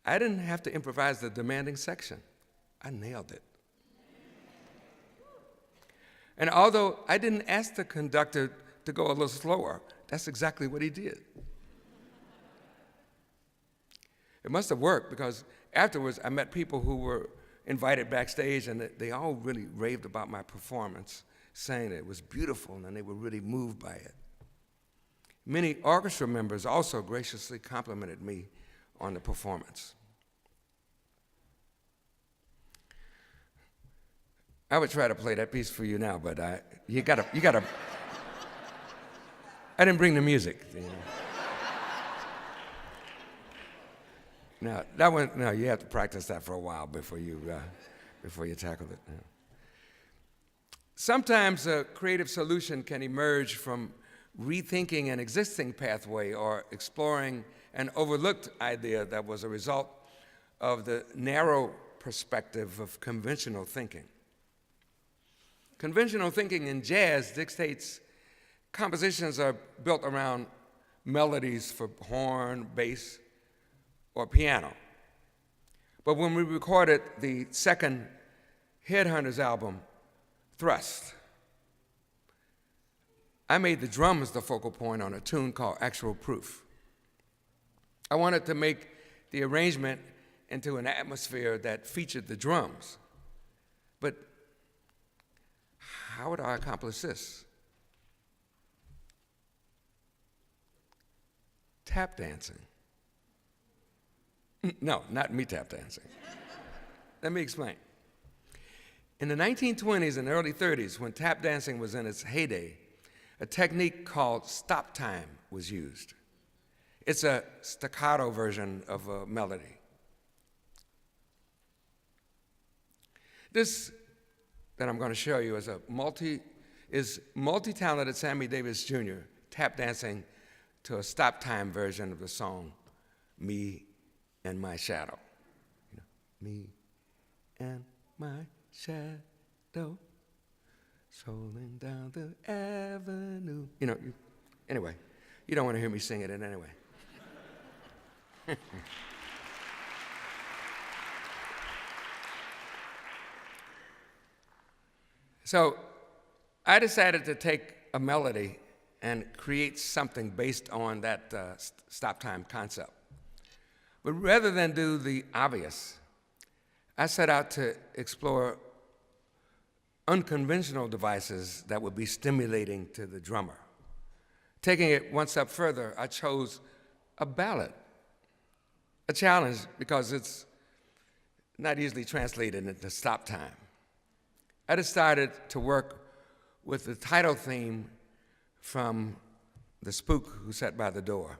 Speaker 3: I didn't have to improvise the demanding section. I nailed it. And although I didn't ask the conductor to go a little slower, that's exactly what he did. It must have worked, because afterwards I met people who were invited backstage, and they all really raved about my performance, saying that it was beautiful and they were really moved by it. Many orchestra members also graciously complimented me on the performance. I would try to play that piece for you now, but you gotta. I didn't bring the music. You know. Now, that one, no, you have to practice that for a while before you before you tackle it. Yeah. Sometimes a creative solution can emerge from rethinking an existing pathway or exploring an overlooked idea that was a result of the narrow perspective of conventional thinking. Conventional thinking in jazz dictates compositions are built around melodies for horn, bass, or piano. But when we recorded the second Headhunters album, Thrust, I made the drums the focal point on a tune called Actual Proof. I wanted to make the arrangement into an atmosphere that featured the drums. But how would I accomplish this? Tap dancing. No, not me tap dancing. Let me explain. In the 1920s and early 30s, when tap dancing was in its heyday, a technique called stop time was used. It's a staccato version of a melody. This that I'm going to show you is multi-talented Sammy Davis Jr. tap dancing to a stop time version of the song, Me and My Shadow. You know, me and my shadow, strolling down the avenue. You know, anyway, you don't want to hear me sing it anyway. So I decided to take a melody and create something based on that stop time concept. But rather than do the obvious, I set out to explore unconventional devices that would be stimulating to the drummer. Taking it one step further, I chose a ballad, a challenge because it's not easily translated into stop time. I decided to work with the title theme from The Spook Who Sat by the Door,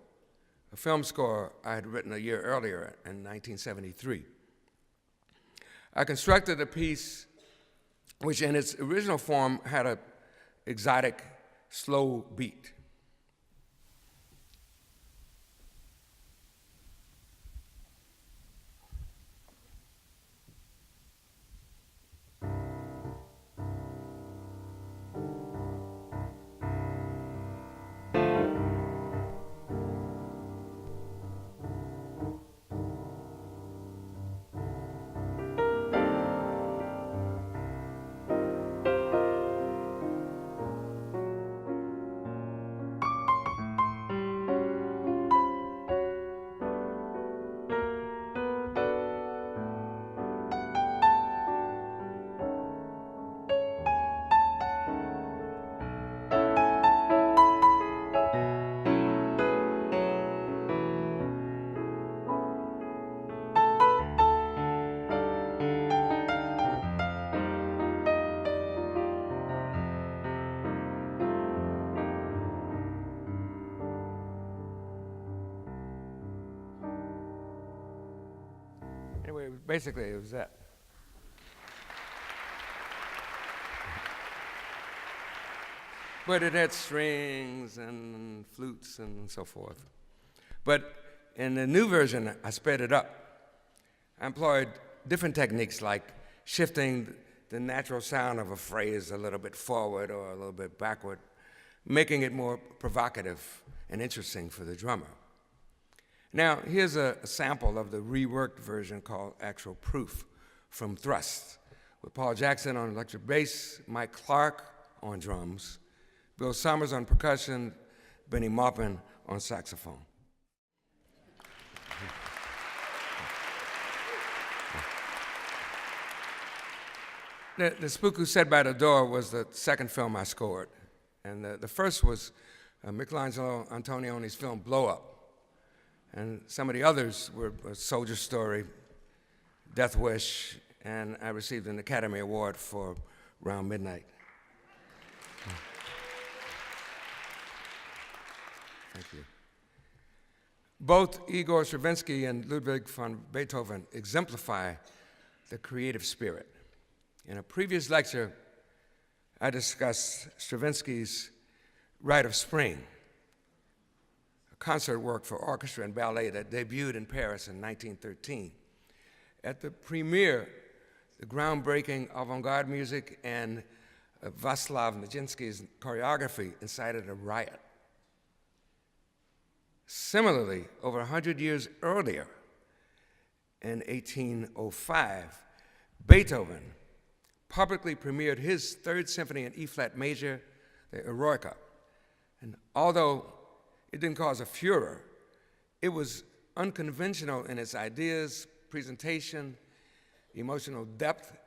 Speaker 3: a film score I had written a year earlier in 1973. I constructed a piece which in its original form had an exotic, slow beat. Anyway, basically it was that. But it had strings and flutes and so forth. But in the new version, I sped it up. I employed different techniques like shifting the natural sound of a phrase a little bit forward or a little bit backward, making it more provocative and interesting for the drummer. Now, here's a sample of the reworked version called Actual Proof from Thrust, with Paul Jackson on electric bass, Mike Clark on drums, Bill Summers on percussion, Benny Maupin on saxophone. The Spook Who Sat by the Door was the second film I scored, and the first was Michelangelo Antonioni's film Blow Up. And some of the others were A Soldier Story, Death Wish, and I received an Academy Award for Round Midnight. Thank you. Both Igor Stravinsky and Ludwig van Beethoven exemplify the creative spirit. In a previous lecture, I discussed Stravinsky's Rite of Spring, a concert work for orchestra and ballet that debuted in Paris in 1913. At the premiere, the groundbreaking avant-garde music and Václav Nijinsky's choreography incited a riot. Similarly, over 100 years earlier, in 1805, Beethoven publicly premiered his Third Symphony in E-flat major, the Eroica. And although it didn't cause a furor, it was unconventional in its ideas, presentation, emotional depth,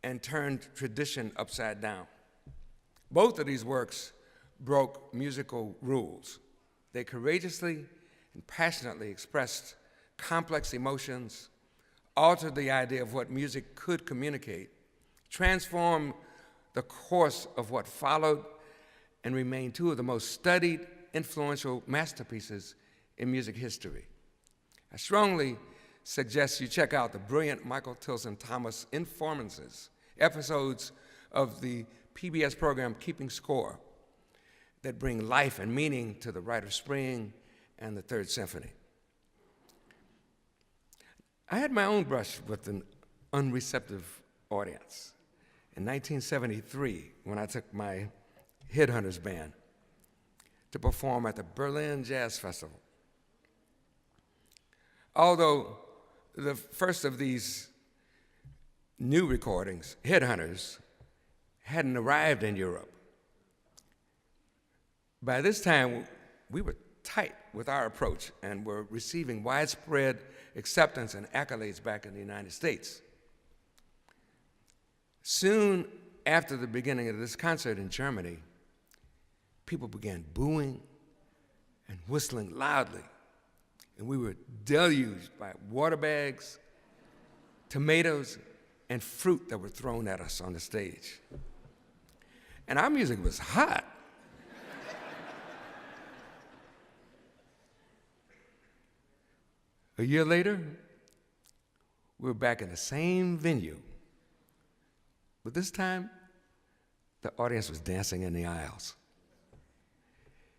Speaker 3: and turned tradition upside down. Both of these works broke musical rules. They courageously and passionately expressed complex emotions, altered the idea of what music could communicate, transformed the course of what followed, and remain two of the most studied, influential masterpieces in music history. I strongly suggest you check out the brilliant Michael Tilson Thomas Informances episodes of the PBS program Keeping Score that bring life and meaning to the Rite of Spring and the Third Symphony. I had my own brush with an unreceptive audience. In 1973, when I took my Headhunters band to perform at the Berlin Jazz Festival. Although the first of these new recordings, Headhunters, hadn't arrived in Europe, by this time we were tight with our approach and were receiving widespread acceptance and accolades back in the United States. Soon after the beginning of this concert in Germany, people began booing and whistling loudly, and we were deluged by water bags, tomatoes, and fruit that were thrown at us on the stage. And our music was hot. A year later, we were back in the same venue, but this time, the audience was dancing in the aisles.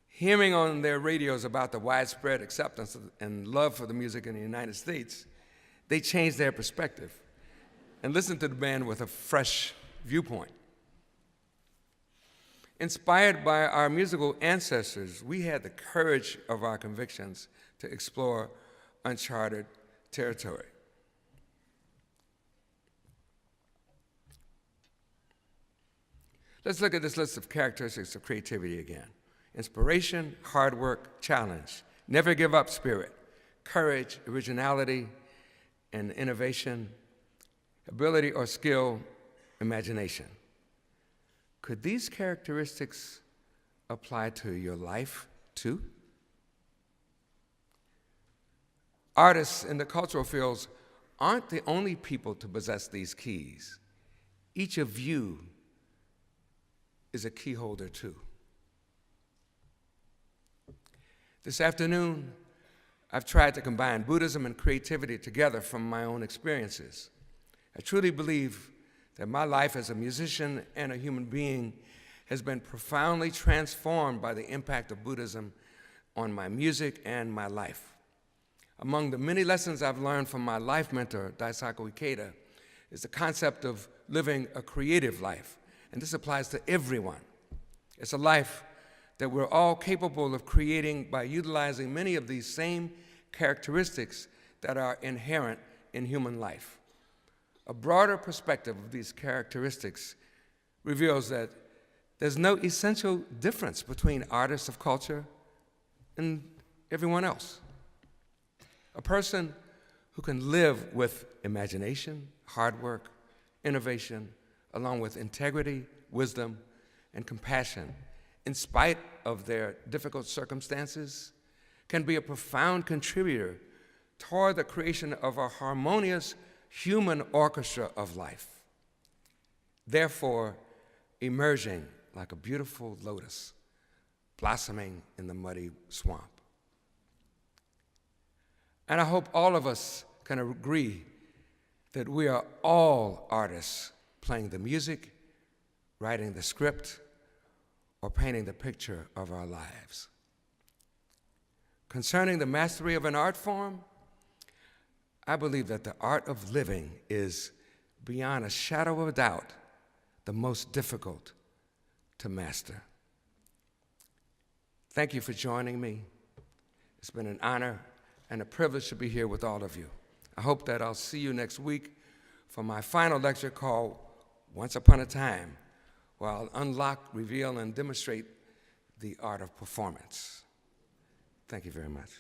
Speaker 3: Hearing on their radios about the widespread acceptance and love for the music in the United States, they changed their perspective and listened to the band with a fresh viewpoint. Inspired by our musical ancestors, we had the courage of our convictions to explore uncharted territory. Let's look at this list of characteristics of creativity again. Inspiration, hard work, challenge, never give up spirit, courage, originality, and innovation, ability or skill, imagination. Could these characteristics apply to your life too? Artists in the cultural fields aren't the only people to possess these keys. Each of you is a key holder too. This afternoon, I've tried to combine Buddhism and creativity together from my own experiences. I truly believe that my life as a musician and a human being has been profoundly transformed by the impact of Buddhism on my music and my life. Among the many lessons I've learned from my life mentor, Daisaku Ikeda, is the concept of living a creative life. And this applies to everyone. It's a life that we're all capable of creating by utilizing many of these same characteristics that are inherent in human life. A broader perspective of these characteristics reveals that there's no essential difference between artists of culture and everyone else. A person who can live with imagination, hard work, innovation, along with integrity, wisdom, and compassion, in spite of their difficult circumstances, can be a profound contributor toward the creation of a harmonious human orchestra of life, therefore emerging like a beautiful lotus blossoming in the muddy swamp. And I hope all of us can agree that we are all artists playing the music, writing the script, or painting the picture of our lives. Concerning the mastery of an art form, I believe that the art of living is, beyond a shadow of a doubt, the most difficult to master. Thank you for joining me. It's been an honor and a privilege to be here with all of you. I hope that I'll see you next week for my final lecture called Once Upon a Time, where I'll unlock, reveal, and demonstrate the art of performance. Thank you very much.